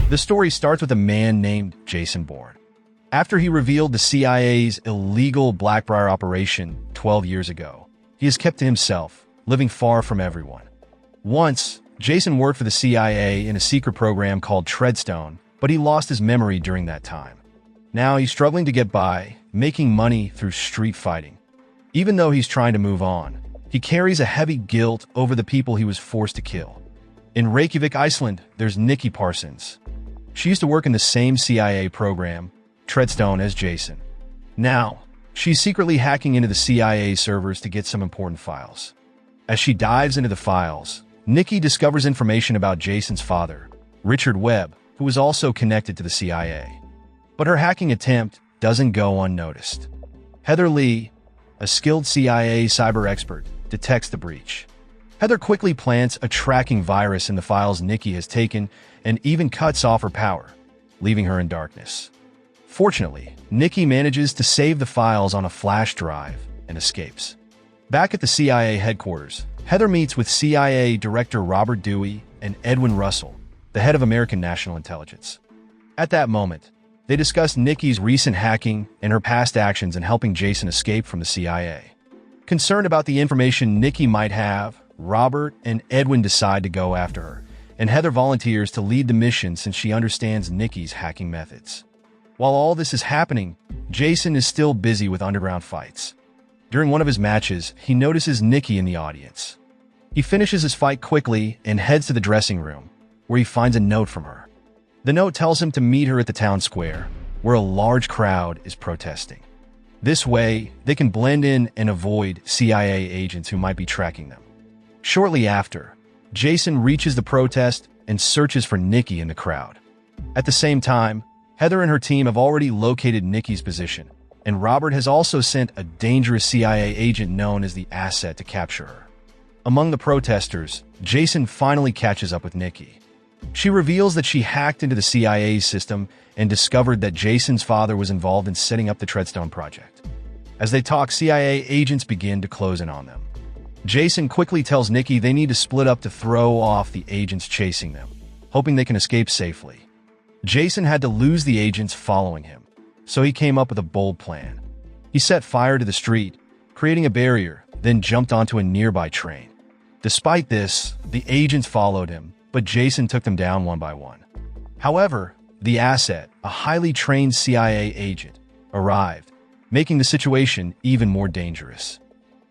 The story starts with a man named Jason Bourne. After he revealed the CIA's illegal Blackbriar operation 12 years ago, he has kept to himself, living far from everyone. Once, Jason worked for the CIA in a secret program called Treadstone, but he lost his memory during that time. Now he's struggling to get by, making money through street fighting. Even though he's trying to move on, he carries a heavy guilt over the people he was forced to kill. In Reykjavik, Iceland, there's Nicky Parsons. She used to work in the same CIA program, Treadstone, as Jason. Now, she's secretly hacking into the CIA servers to get some important files. As she dives into the files, Nikki discovers information about Jason's father, Richard Webb, who was also connected to the CIA. But her hacking attempt doesn't go unnoticed. Heather Lee, a skilled CIA cyber expert, detects the breach. Heather quickly plants a tracking virus in the files Nikki has taken and even cuts off her power, leaving her in darkness. Fortunately, Nikki manages to save the files on a flash drive and escapes. Back at the CIA headquarters, Heather meets with CIA Director Robert Dewey and Edwin Russell, the head of American National Intelligence. At that moment, they discuss Nikki's recent hacking and her past actions in helping Jason escape from the CIA. Concerned about the information Nikki might have, Robert and Edwin decide to go after her, and Heather volunteers to lead the mission since she understands Nikki's hacking methods. While all this is happening, Jason is still busy with underground fights. During one of his matches, he notices Nikki in the audience. He finishes his fight quickly and heads to the dressing room, where he finds a note from her. The note tells him to meet her at the town square, where a large crowd is protesting. This way, they can blend in and avoid CIA agents who might be tracking them. Shortly after, Jason reaches the protest and searches for Nikki in the crowd. At the same time, Heather and her team have already located Nikki's position, and Robert has also sent a dangerous CIA agent known as the Asset to capture her. Among the protesters, Jason finally catches up with Nikki. She reveals that she hacked into the CIA's system and discovered that Jason's father was involved in setting up the Treadstone project. As they talk, CIA agents begin to close in on them. Jason quickly tells Nikki they need to split up to throw off the agents chasing them, hoping they can escape safely. Jason had to lose the agents following him, so he came up with a bold plan. He set fire to the street, creating a barrier, then jumped onto a nearby train. Despite this, the agents followed him, but Jason took them down one by one. However, the Asset, a highly trained CIA agent, arrived, making the situation even more dangerous.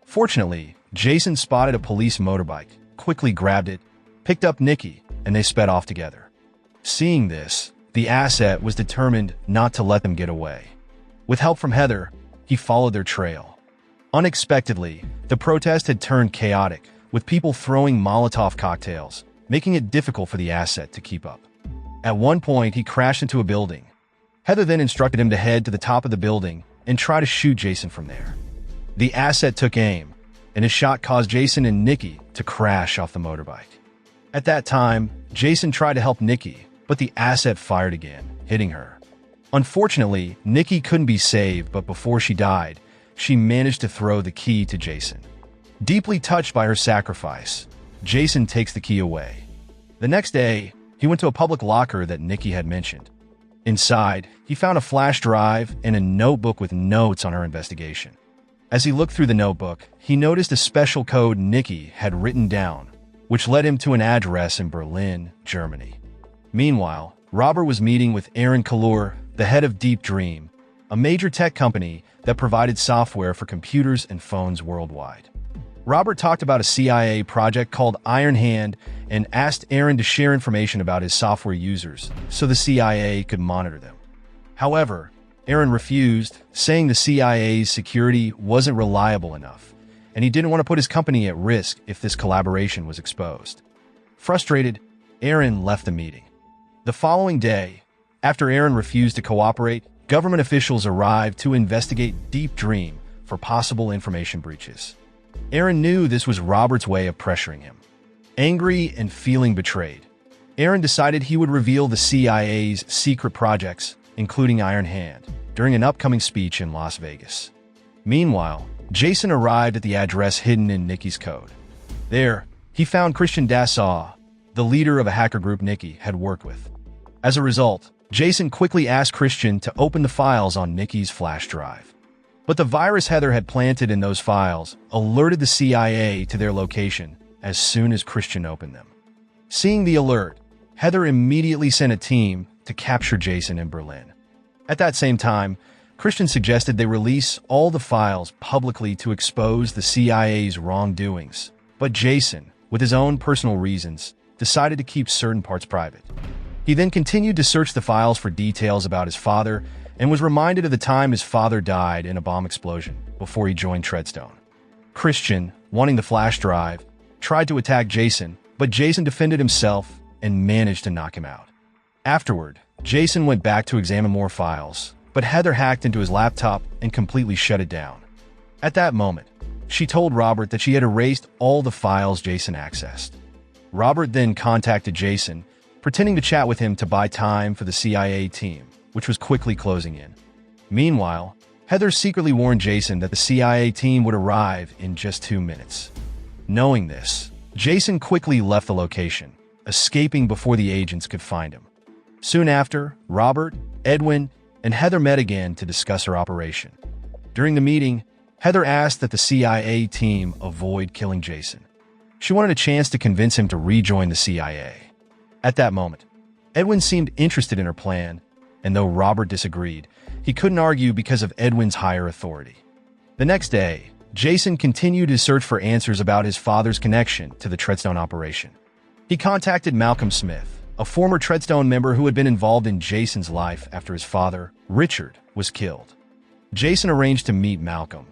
Fortunately, Jason spotted a police motorbike, quickly grabbed it, picked up Nikki, and they sped off together. Seeing this, the Asset was determined not to let them get away. With help from Heather, he followed their trail. Unexpectedly, the protest had turned chaotic, with people throwing Molotov cocktails, making it difficult for the Asset to keep up. At one point, he crashed into a building. Heather then instructed him to head to the top of the building and try to shoot Jason from there. The Asset took aim, and his shot caused Jason and Nikki to crash off the motorbike. At that time, Jason tried to help Nikki, but the Asset fired again, hitting her. Unfortunately, Nikki couldn't be saved, but before she died, she managed to throw the key to Jason. Deeply touched by her sacrifice, Jason takes the key away. The next day, he went to a public locker that Nikki had mentioned. Inside, he found a flash drive and a notebook with notes on her investigation. As he looked through the notebook, he noticed a special code Nikki had written down, which led him to an address in Berlin, Germany. Meanwhile, Robert was meeting with Aaron Kalur, the head of Deep Dream, a major tech company that provided software for computers and phones worldwide. Robert talked about a CIA project called Iron Hand and asked Aaron to share information about his software users so the CIA could monitor them. However, Aaron refused, saying the CIA's security wasn't reliable enough, and he didn't want to put his company at risk if this collaboration was exposed. Frustrated, Aaron left the meeting. The following day, after Aaron refused to cooperate, government officials arrived to investigate Deep Dream for possible information breaches. Aaron knew this was Robert's way of pressuring him. Angry and feeling betrayed, Aaron decided he would reveal the CIA's secret projects, including Iron Hand, during an upcoming speech in Las Vegas. Meanwhile, Jason arrived at the address hidden in Nikki's code. There, he found Christian Dassaw, the leader of a hacker group Nikki had worked with. As a result, Jason quickly asked Christian to open the files on Nikki's flash drive. But the virus Heather had planted in those files alerted the CIA to their location as soon as Christian opened them. Seeing the alert, Heather immediately sent a team to capture Jason in Berlin. At that same time, Christian suggested they release all the files publicly to expose the CIA's wrongdoings. But Jason, with his own personal reasons, decided to keep certain parts private. He then continued to search the files for details about his father and was reminded of the time his father died in a bomb explosion before he joined Treadstone. Christian, wanting the flash drive, tried to attack Jason, but Jason defended himself and managed to knock him out. Afterward, Jason went back to examine more files, but Heather hacked into his laptop and completely shut it down. At that moment, she told Robert that she had erased all the files Jason accessed. Robert then contacted Jason, pretending to chat with him to buy time for the CIA team, which was quickly closing in. Meanwhile, Heather secretly warned Jason that the CIA team would arrive in just 2 minutes. Knowing this, Jason quickly left the location, escaping before the agents could find him. Soon after, Robert, Edwin, and Heather met again to discuss her operation. During the meeting, Heather asked that the CIA team avoid killing Jason. She wanted a chance to convince him to rejoin the CIA. At that moment, Edwin seemed interested in her plan, and though Robert disagreed, he couldn't argue because of Edwin's higher authority. The next day, Jason continued his search for answers about his father's connection to the Treadstone operation. He contacted Malcolm Smith, a former Treadstone member who had been involved in Jason's life after his father, Richard, was killed. Jason arranged to meet Malcolm,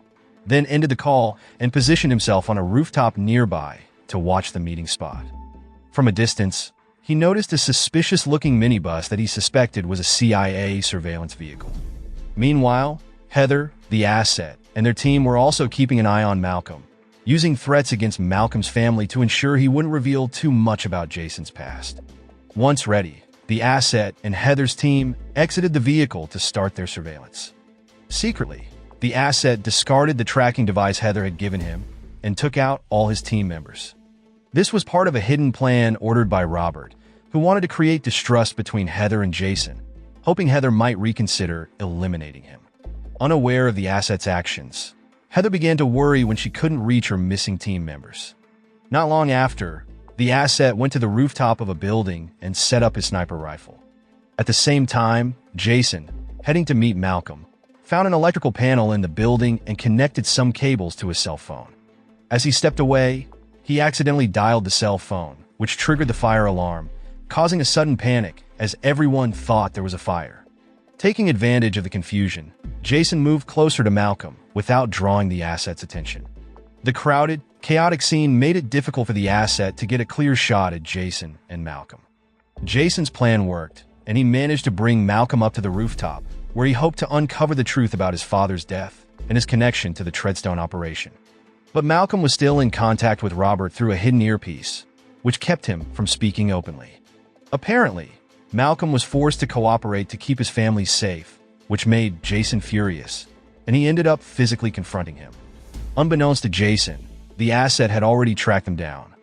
then ended the call and positioned himself on a rooftop nearby to watch the meeting spot. From a distance, he noticed a suspicious-looking minibus that he suspected was a CIA surveillance vehicle. Meanwhile, Heather, the asset, and their team were also keeping an eye on Malcolm, using threats against Malcolm's family to ensure he wouldn't reveal too much about Jason's past. Once ready, the asset and Heather's team exited the vehicle to start their surveillance. Secretly, the asset discarded the tracking device Heather had given him and took out all his team members. This was part of a hidden plan ordered by Robert, who wanted to create distrust between Heather and Jason, hoping Heather might reconsider eliminating him. Unaware of the asset's actions, Heather began to worry when she couldn't reach her missing team members. Not long after, the asset went to the rooftop of a building and set up his sniper rifle. At the same time, Jason, heading to meet Malcolm, found an electrical panel in the building and connected some cables to his cell phone. As he stepped away, he accidentally dialed the cell phone, which triggered the fire alarm, causing a sudden panic as everyone thought there was a fire. Taking advantage of the confusion, Jason moved closer to Malcolm without drawing the asset's attention. The crowded, chaotic scene made it difficult for the asset to get a clear shot at Jason and Malcolm. Jason's plan worked, and he managed to bring Malcolm up to the rooftop, where he hoped to uncover the truth about his father's death and his connection to the Treadstone operation. But Malcolm was still in contact with Robert through a hidden earpiece, which kept him from speaking openly. Apparently, Malcolm was forced to cooperate to keep his family safe, which made Jason furious, and he ended up physically confronting him. Unbeknownst to Jason, the asset had already tracked him down.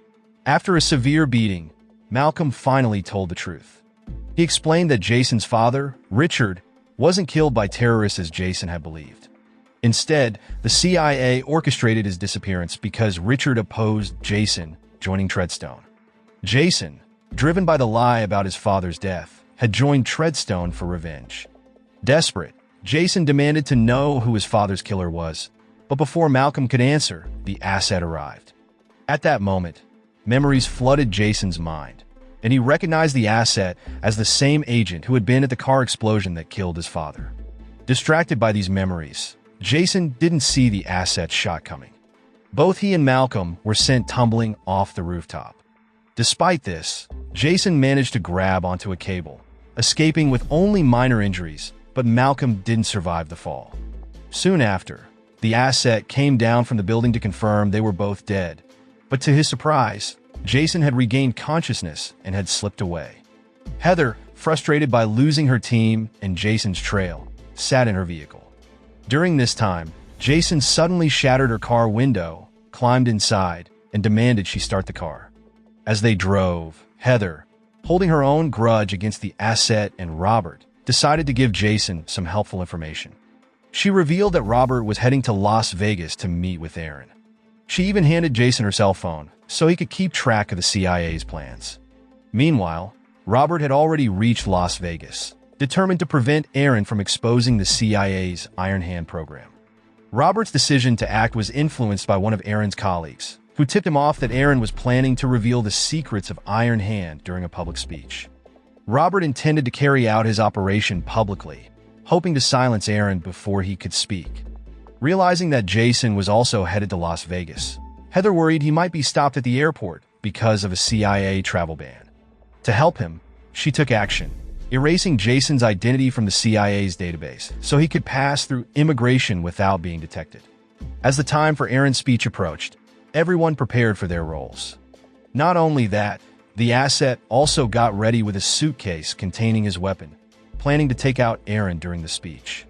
After a severe beating, Malcolm finally told the truth. He explained that Jason's father, Richard, wasn't killed by terrorists as Jason had believed. Instead, the CIA orchestrated his disappearance because Richard opposed Jason joining Treadstone. Jason, driven by the lie about his father's death, had joined Treadstone for revenge. Desperate, Jason demanded to know who his father's killer was, but before Malcolm could answer, the asset arrived. At that moment, memories flooded Jason's mind, and he recognized the asset as the same agent who had been at the car explosion that killed his father. Distracted by these memories, Jason didn't see the asset's shot coming. Both he and Malcolm were sent tumbling off the rooftop. Despite this, Jason managed to grab onto a cable, escaping with only minor injuries, but Malcolm didn't survive the fall. Soon after, the asset came down from the building to confirm they were both dead, but to his surprise, Jason had regained consciousness and had slipped away. Heather, frustrated by losing her team and Jason's trail, sat in her vehicle. During this time, Jason suddenly shattered her car window, climbed inside, and demanded she start the car. As they drove, Heather, holding her own grudge against the asset, and Robert decided to give Jason some helpful information. She revealed that Robert was heading to Las Vegas to meet with Aaron. She even handed Jason her cell phone so he could keep track of the CIA's plans. Meanwhile, Robert had already reached Las Vegas, determined to prevent Aaron from exposing the CIA's Iron Hand program. Robert's decision to act was influenced by one of Aaron's colleagues, who tipped him off that Aaron was planning to reveal the secrets of Iron Hand during a public speech. Robert intended to carry out his operation publicly, hoping to silence Aaron before he could speak. Realizing that Jason was also headed to Las Vegas, Heather worried he might be stopped at the airport because of a CIA travel ban. To help him, she took action, erasing Jason's identity from the CIA's database so he could pass through immigration without being detected. As the time for Aaron's speech approached, everyone prepared for their roles. Not only that, the asset also got ready with a suitcase containing his weapon, planning to take out Aaron during the speech.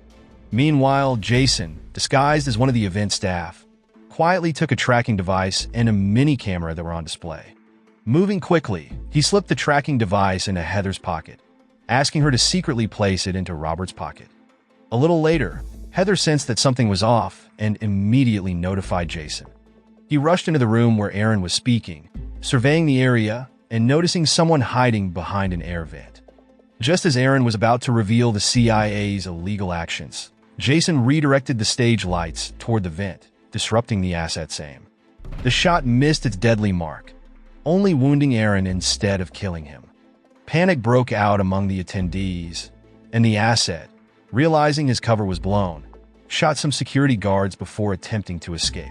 Meanwhile, Jason, disguised as one of the event staff, quietly took a tracking device and a mini camera that were on display. Moving quickly, he slipped the tracking device into Heather's pocket, asking her to secretly place it into Robert's pocket. A little later, Heather sensed that something was off and immediately notified Jason. He rushed into the room where Aaron was speaking, surveying the area and noticing someone hiding behind an air vent. Just as Aaron was about to reveal the CIA's illegal actions, Jason redirected the stage lights toward the vent, disrupting the asset's aim. The shot missed its deadly mark, only wounding Aaron instead of killing him. Panic broke out among the attendees, and the asset, realizing his cover was blown, shot some security guards before attempting to escape.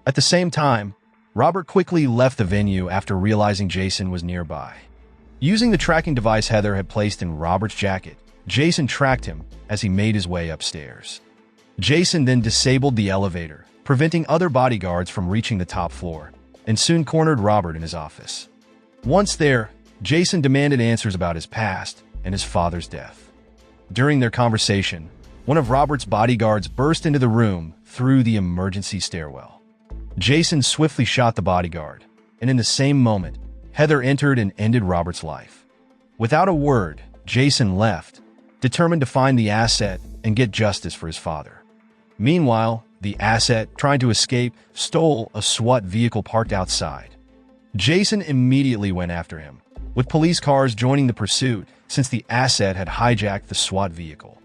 At the same time, Robert quickly left the venue after realizing Jason was nearby. Using the tracking device Heather had placed in Robert's jacket, Jason tracked him as he made his way upstairs. Jason then disabled the elevator, preventing other bodyguards from reaching the top floor, and soon cornered Robert in his office. Once there, Jason demanded answers about his past and his father's death. During their conversation, one of Robert's bodyguards burst into the room through the emergency stairwell. Jason swiftly shot the bodyguard, and in the same moment, Heather entered and ended Robert's life. Without a word, Jason left, determined to find the asset and get justice for his father. Meanwhile, the asset, trying to escape, stole a SWAT vehicle parked outside. Jason immediately went after him, with police cars joining the pursuit since the asset had hijacked the SWAT vehicle.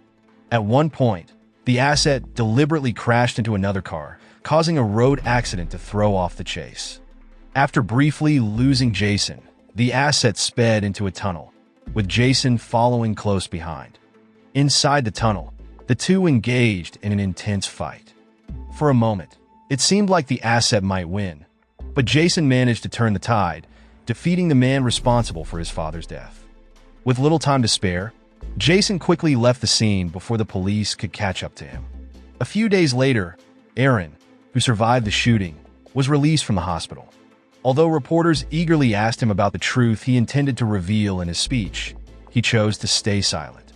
At one point, the asset deliberately crashed into another car, causing a road accident to throw off the chase. After briefly losing Jason, the asset sped into a tunnel, with Jason following close behind. Inside the tunnel, the two engaged in an intense fight. For a moment, it seemed like the asset might win, but Jason managed to turn the tide, defeating the man responsible for his father's death. With little time to spare, Jason quickly left the scene before the police could catch up to him. A few days later, Aaron, who survived the shooting, was released from the hospital. Although reporters eagerly asked him about the truth he intended to reveal in his speech, he chose to stay silent.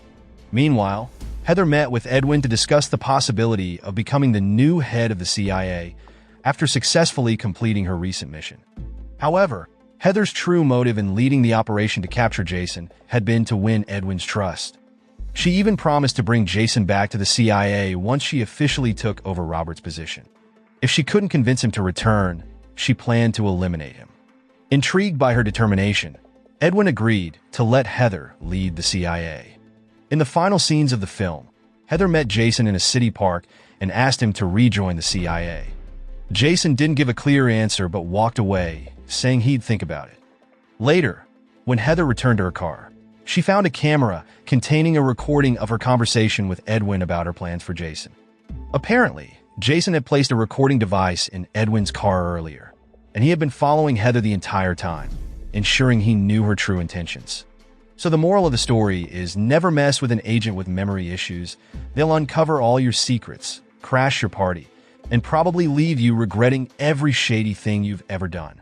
Meanwhile, Heather met with Edwin to discuss the possibility of becoming the new head of the CIA after successfully completing her recent mission. However, Heather's true motive in leading the operation to capture Jason had been to win Edwin's trust. She even promised to bring Jason back to the CIA once she officially took over Robert's position. If she couldn't convince him to return, she planned to eliminate him. Intrigued by her determination, Edwin agreed to let Heather lead the CIA. In the final scenes of the film, Heather met Jason in a city park and asked him to rejoin the CIA. Jason didn't give a clear answer but walked away, saying he'd think about it. Later, when Heather returned to her car, she found a camera containing a recording of her conversation with Edwin about her plans for Jason. Apparently, Jason had placed a recording device in Edwin's car earlier, and he had been following Heather the entire time, ensuring he knew her true intentions. So the moral of the story is never mess with an agent with memory issues. They'll uncover all your secrets, crash your party, and probably leave you regretting every shady thing you've ever done.